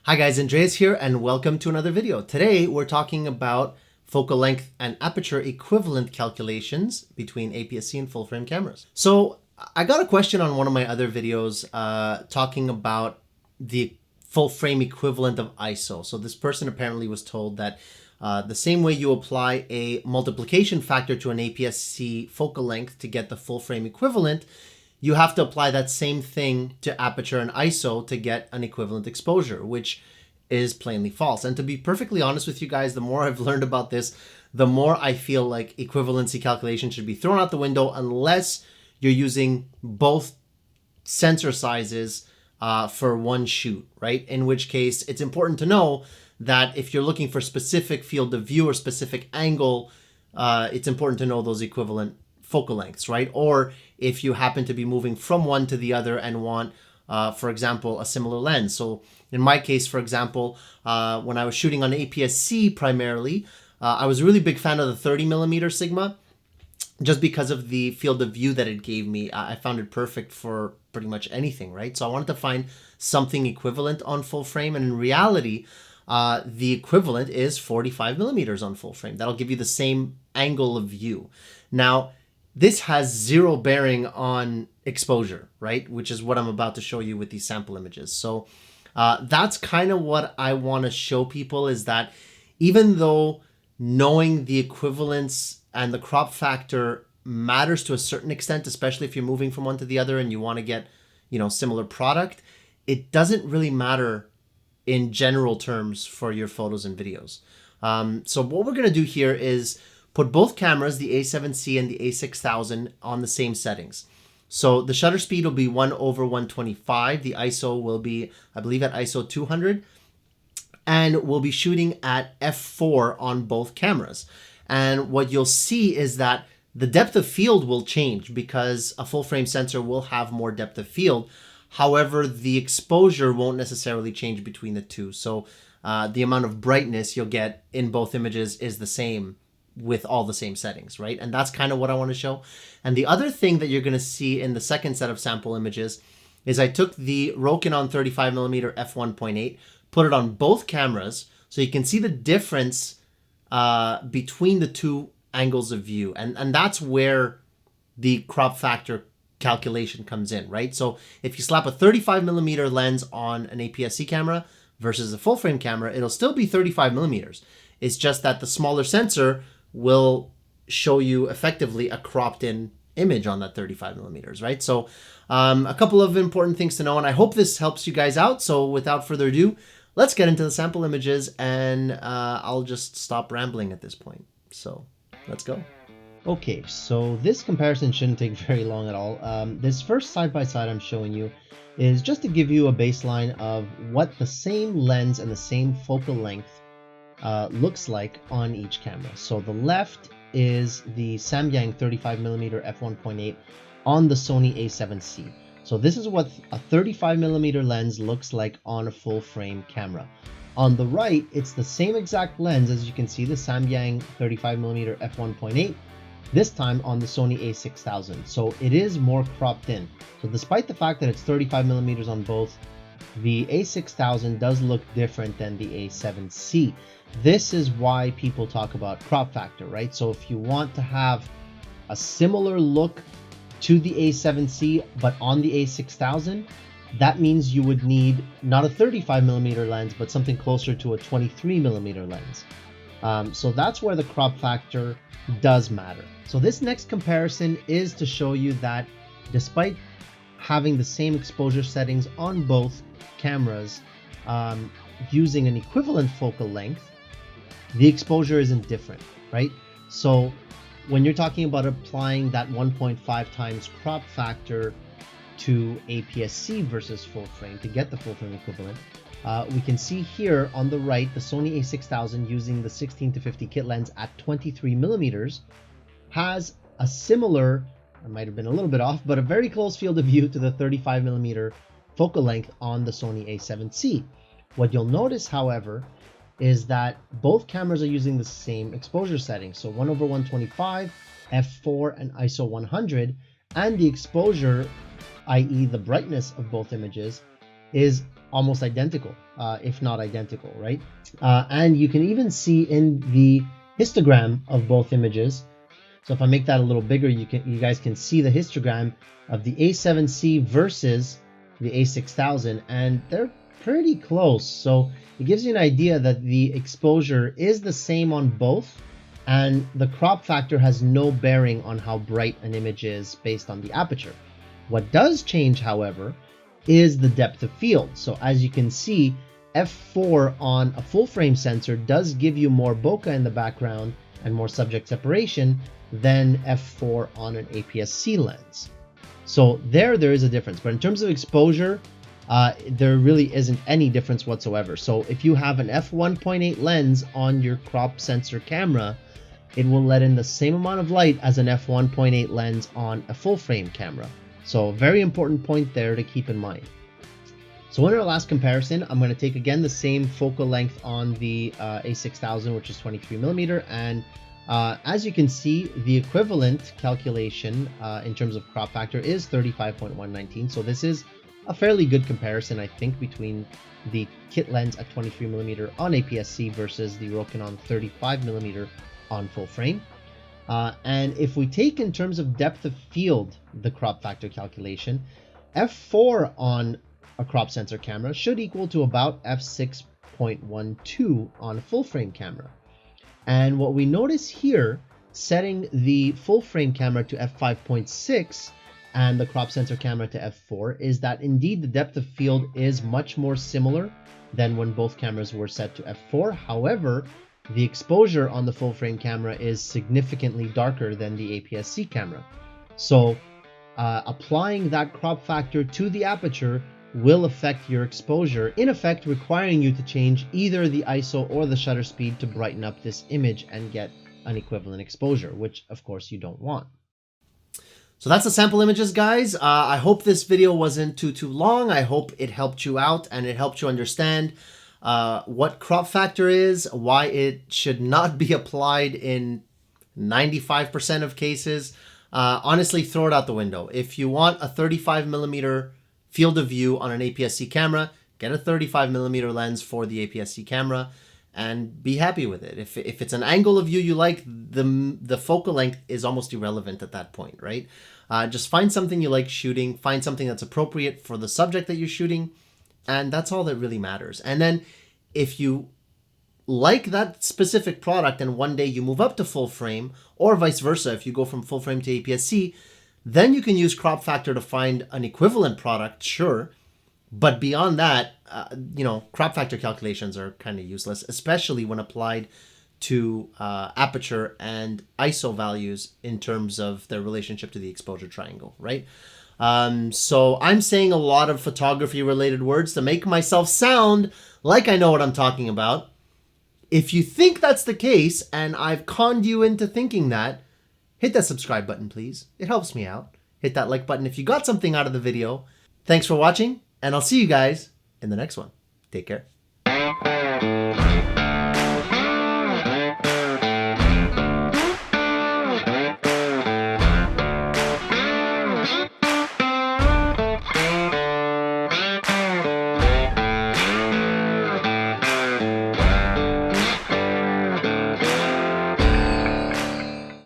Hi guys, Andreas here and welcome to another video. Today we're talking about focal length and aperture equivalent calculations between APS-C and full frame cameras. So I got a question on one of my other videos talking about the full frame equivalent of ISO. So this person apparently was told that the same way you apply a multiplication factor to an APS-C focal length to get the full frame equivalent, you have to apply that same thing to aperture and ISO to get an equivalent exposure, which is plainly false. And to be perfectly honest with you guys, the more I've learned about this, the more I feel like equivalency calculation should be thrown out the window unless you're using both sensor sizes for one shoot, right? In which case, it's important to know that if you're looking for specific field of view or specific angle, it's important to know those equivalent focal lengths, right? Or if you happen to be moving from one to the other and want, for example, a similar lens. So in my case, for example, when I was shooting on APS-C primarily, I was a really big fan of the 30mm Sigma just because of the field of view that it gave me. I found it perfect for pretty much anything, right? So I wanted to find something equivalent on full frame, and in reality, the equivalent is 45mm on full frame. That'll give you the same angle of view. Now, this has zero bearing on exposure, right? Which is what I'm about to show you with these sample images. So that's kind of what I want to show people, is that even though knowing the equivalence and the crop factor matters to a certain extent, especially if you're moving from one to the other and you want to get, similar product, it doesn't really matter in general terms for your photos and videos. So what we're going to do here is put both cameras, the A7C and the A6000, on the same settings. So the shutter speed will be 1/125. The ISO will be, I believe, at ISO 200. And we'll be shooting at f4 on both cameras. And what you'll see is that the depth of field will change because a full frame sensor will have more depth of field. However, the exposure won't necessarily change between the two. So the amount of brightness you'll get in both images is the same with all the same settings, right? And that's kind of what I want to show. And the other thing that you're going to see in the second set of sample images is I took the Rokinon 35mm f1.8, put it on both cameras so you can see the difference between the two angles of view. And that's where the crop factor calculation comes in, right? So if you slap a 35mm lens on an APS-C camera versus a full frame camera, it'll still be 35mm. It's just that the smaller sensor will show you effectively a cropped in image on that 35mm, right? So a couple of important things to know, and I hope this helps you guys out. So without further ado, let's get into the sample images, and I'll just stop rambling at this point. So let's go. Okay, so this comparison shouldn't take very long at all. This first side-by-side I'm showing you is just to give you a baseline of what the same lens and the same focal length looks like on each camera. So the left is the Samyang 35mm f1.8 on the Sony A7C. So this is what a 35mm lens looks like on a full frame camera. On the right, it's the same exact lens, as you can see, the Samyang 35mm f1.8, this time on the Sony A6000. So it is more cropped in. So despite the fact that it's 35mm on both, the A6000 does look different than the A7C. This is why people talk about crop factor, right? So if you want to have a similar look to the A7C, but on the A6000, that means you would need not a 35mm lens, but something closer to a 23mm lens. So that's where the crop factor does matter. So this next comparison is to show you that despite having the same exposure settings on both cameras, using an equivalent focal length, the exposure isn't different, right? So when you're talking about applying that 1.5 times crop factor to APS-C versus full frame to get the full frame equivalent, we can see here on the right, the Sony A6000 using the 16-50 kit lens at 23mm has a similar, I might have been a little bit off, but a very close field of view to the 35mm focal length on the Sony A7C. What you'll notice, however, is that both cameras are using the same exposure settings. So 1/125, f4, and ISO 100, and the exposure, i.e. the brightness of both images, is almost identical, if not identical, right? And you can even see in the histogram of both images. So if I make that a little bigger, you guys can see the histogram of the A7C versus the A6000, and they're pretty close. So it gives you an idea that the exposure is the same on both, and the crop factor has no bearing on how bright an image is based on the aperture. What does change, however, is the depth of field. So as you can see, f4 on a full frame sensor does give you more bokeh in the background and more subject separation than f4 on an APS-C lens. So there is a difference, but in terms of exposure, there really isn't any difference whatsoever. So if you have an f1.8 lens on your crop sensor camera, it will let in the same amount of light as an f1.8 lens on a full frame camera. So very important point there to keep in mind. So in our last comparison, I'm going to take again the same focal length on the A6000, which is 23mm, and as you can see, the equivalent calculation in terms of crop factor is 35.119. So this is a fairly good comparison, I think, between the kit lens at 23mm on APS-C versus the Rokinon 35mm on full frame. And if we take in terms of depth of field the crop factor calculation, f4 on a crop sensor camera should equal to about f6.12 on a full frame camera. And what we notice here, setting the full frame camera to f5.6 and the crop sensor camera to f4, is that indeed the depth of field is much more similar than when both cameras were set to f4. However, the exposure on the full frame camera is significantly darker than the APS-C camera. So applying that crop factor to the aperture will affect your exposure, in effect requiring you to change either the ISO or the shutter speed to brighten up this image and get an equivalent exposure, which of course you don't want. So that's the sample images, guys. I hope this video wasn't too long. I hope it helped you out and it helped you understand what crop factor is, why it should not be applied in 95% of cases. Honestly, throw it out the window. If you want a 35mm field of view on an APS-C camera, get a 35mm lens for the APS-C camera and be happy with it. If it's an angle of view you like, the focal length is almost irrelevant at that point, right? Just find something you like shooting, find something that's appropriate for the subject that you're shooting, and that's all that really matters. And then if you like that specific product and one day you move up to full frame, or vice versa, if you go from full frame to APS-C, then you can use crop factor to find an equivalent product, sure. But beyond that, crop factor calculations are kind of useless, especially when applied to aperture and ISO values in terms of their relationship to the exposure triangle, right? So I'm saying a lot of photography related words to make myself sound like I know what I'm talking about. If you think that's the case and I've conned you into thinking that, hit that subscribe button, please. It helps me out. Hit that like button if you got something out of the video. Thanks for watching, and I'll see you guys in the next one. Take care.